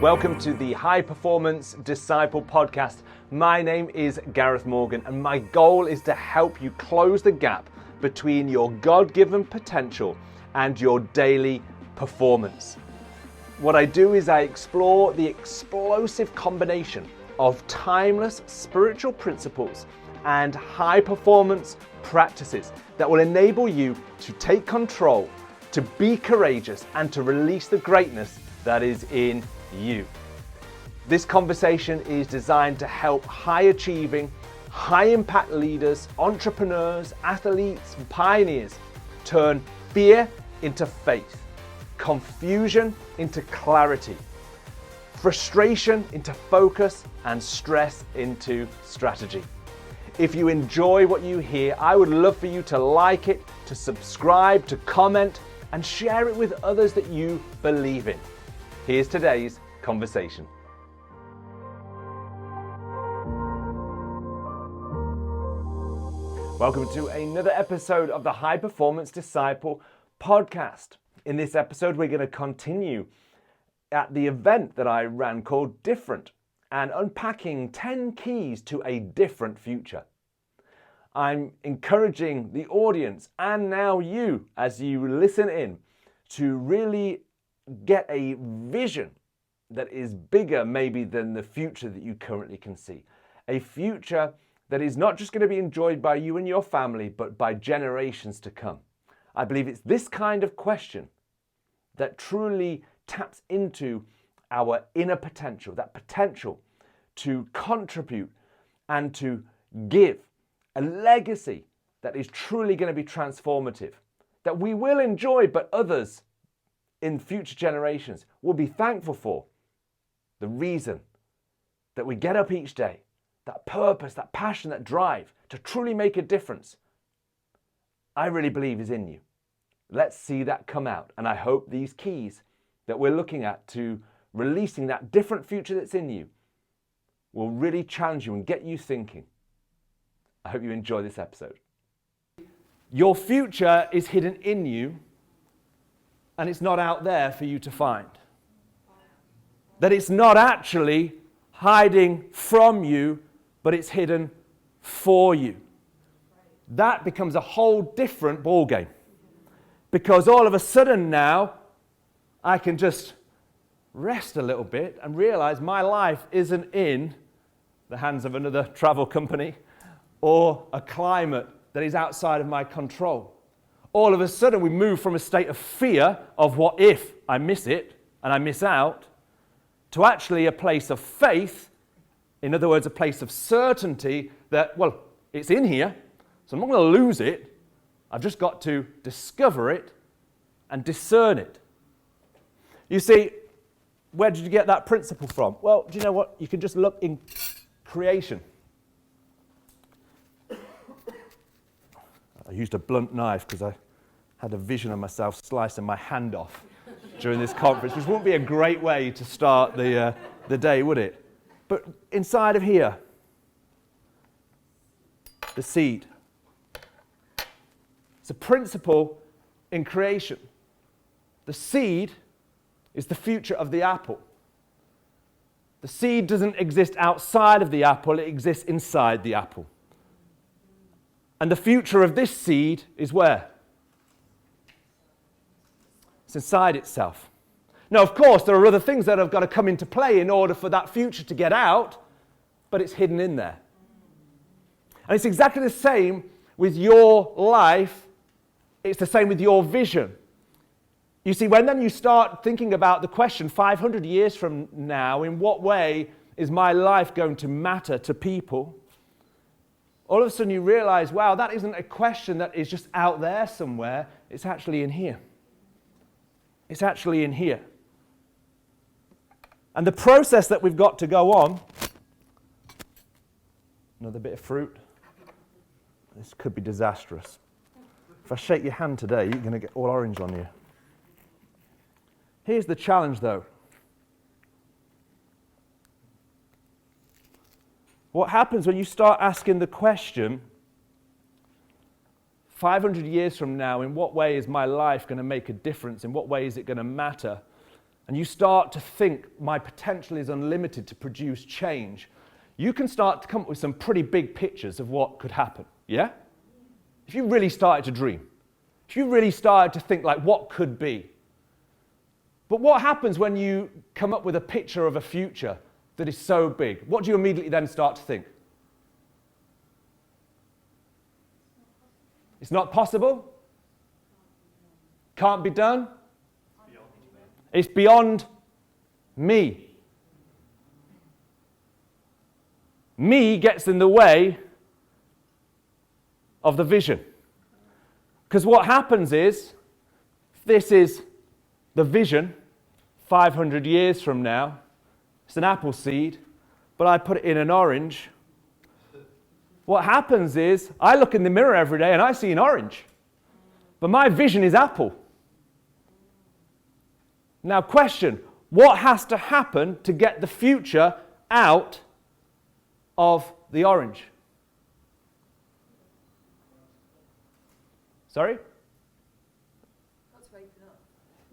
Welcome to the High Performance Disciple podcast. My name is Gareth Morgan, and my goal is to help you close the gap between your God-given potential and your daily performance. What I do is I explore the explosive combination of timeless spiritual principles and high performance practices that will enable you to take control, to be courageous, and to release the greatness that is in you. This conversation is designed to help high achieving, high impact leaders, entrepreneurs, athletes, and pioneers turn fear into faith, confusion into clarity, frustration into focus, and stress into strategy. If you enjoy what you hear, I would love for you to like it, to subscribe, to comment, and share it with others that you believe in. Here's today's conversation. Welcome to another episode of the High Performance Disciple podcast. In this episode, we're going to continue at the event that I ran called Different and unpacking 10 keys to a different future. I'm encouraging the audience and now you, as you listen in, to really get a vision that is bigger maybe than the future that you currently can see. A future that is not just going to be enjoyed by you and your family, but by generations to come. I believe it's this kind of question that truly taps into our inner potential, that potential to contribute and to give a legacy that is truly going to be transformative, that we will enjoy, but others in future generations will be thankful for. The reason that we get up each day, that purpose, that passion, that drive to truly make a difference, I really believe is in you. Let's see that come out. And I hope these keys that we're looking at to releasing that different future that's in you will really challenge you and get you thinking. I hope you enjoy this episode. Your future is hidden in you, and it's not out there for you to find. That it's not actually hiding from you, but it's hidden for you. That becomes a whole different ballgame. Because all of a sudden now, I can just rest a little bit and realize my life isn't in the hands of another travel company or a climate that is outside of my control. All of a sudden we move from a state of fear of what if I miss it and I miss out, to actually a place of faith, in other words, a place of certainty that, well, it's in here, so I'm not going to lose it. I've just got to discover it and discern it. You see, where did you get that principle from? Well, do you know what? You can just look in creation. I used a blunt knife because I had a vision of myself slicing my hand off during this conference, which wouldn't be a great way to start the day, would it? But inside of here, the seed. It's a principle in creation. The seed is the future of the apple. The seed doesn't exist outside of the apple, it exists inside the apple. And the future of this seed is where? It's inside itself. Now, of course, there are other things that have got to come into play in order for that future to get out, but it's hidden in there. And it's exactly the same with your life. It's the same with your vision. You see, when then you start thinking about the question, 500 years from now, in what way is my life going to matter to people? All of a sudden you realize, wow, that isn't a question that is just out there somewhere. It's actually in here. It's actually in here. And the process that we've got to go on, another bit of fruit. This could be disastrous. If I shake your hand today, you're going to get all orange on you. Here's the challenge, though. What happens when you start asking the question, 500 years from now, in what way is my life going to make a difference? In what way is it going to matter? and you start to think my potential is unlimited to produce change, you can start to come up with some pretty big pictures of what could happen, yeah? If you really started to dream, if you really started to think like what could be. But what happens when you come up with a picture of a future that is so big? What do you immediately then start to think? It's not possible? Can't be done? It's beyond me. Me gets in the way of the vision. Because what happens is, this is the vision 500 years from now. It's an apple seed, but I put it in an orange. What happens is, I look in the mirror every day and I see an orange. But my vision is apple. Now question, what has to happen to get the future out of the orange? Sorry?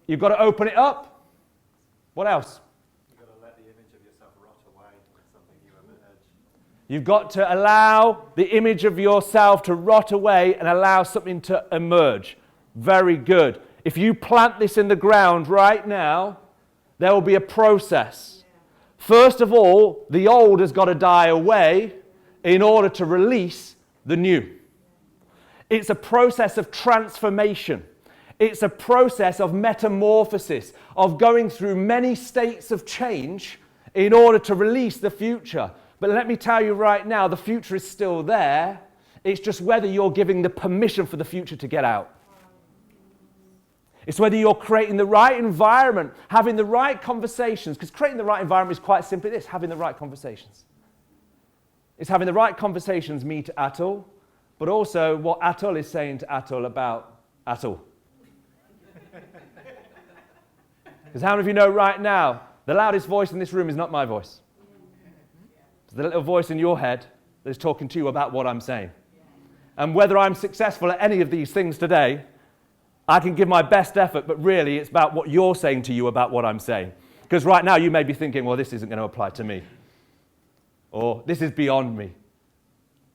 You've got to open it up. What else? You've got to let the image of yourself rot away with something new emerge. You've got to allow the image of yourself to rot away and allow something to emerge. Very good. If you plant this in the ground right now, there will be a process. First of all, the old has got to die away in order to release the new. It's a process of transformation. It's a process of metamorphosis, of going through many states of change in order to release the future. But let me tell you right now, the future is still there. It's just whether you're giving the permission for the future to get out. It's whether you're creating the right environment, having the right conversations, because creating the right environment is quite simply this, having the right conversations. It's having the right conversations, me to Atul, but also what Atul is saying to Atul about Atul. Because how many of you know right now, the loudest voice in this room is not my voice. It's the little voice in your head that is talking to you about what I'm saying. And whether I'm successful at any of these things today, I can give my best effort, but really it's about what you're saying to you about what I'm saying. Because right now you may be thinking, well, this isn't going to apply to me. Or this is beyond me.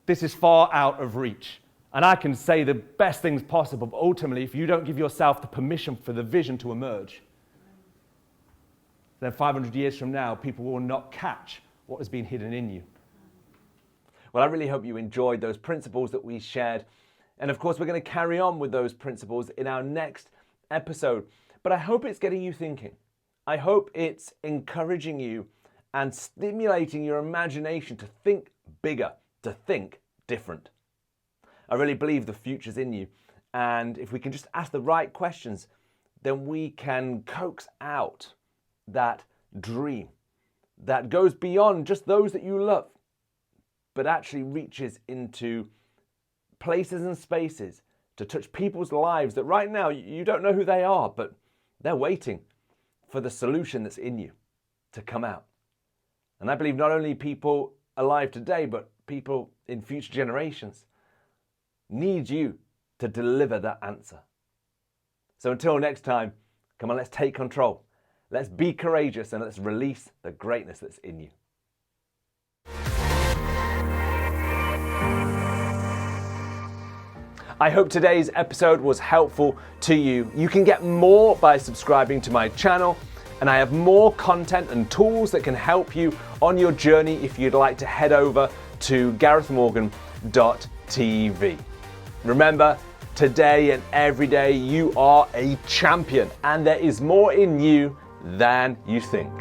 This is far out of reach. And I can say the best things possible, but ultimately if you don't give yourself the permission for the vision to emerge, then 500 years from now, people will not catch what has been hidden in you. Well, I really hope you enjoyed those principles that we shared. And of course, we're going to carry on with those principles in our next episode. But I hope it's getting you thinking. I hope it's encouraging you and stimulating your imagination to think bigger, to think different. I really believe the future's in you. And if we can just ask the right questions, then we can coax out that dream that goes beyond just those that you love, but actually reaches into places and spaces to touch people's lives that right now you don't know who they are, but they're waiting for the solution that's in you to come out. And I believe not only people alive today, but people in future generations need you to deliver that answer. So until next time, come on, let's take control. Let's be courageous and let's release the greatness that's in you. I hope today's episode was helpful to you. You can get more by subscribing to my channel, and I have more content and tools that can help you on your journey if you'd like to head over to garethmorgan.tv. Remember, today and every day you are a champion, and there is more in you than you think.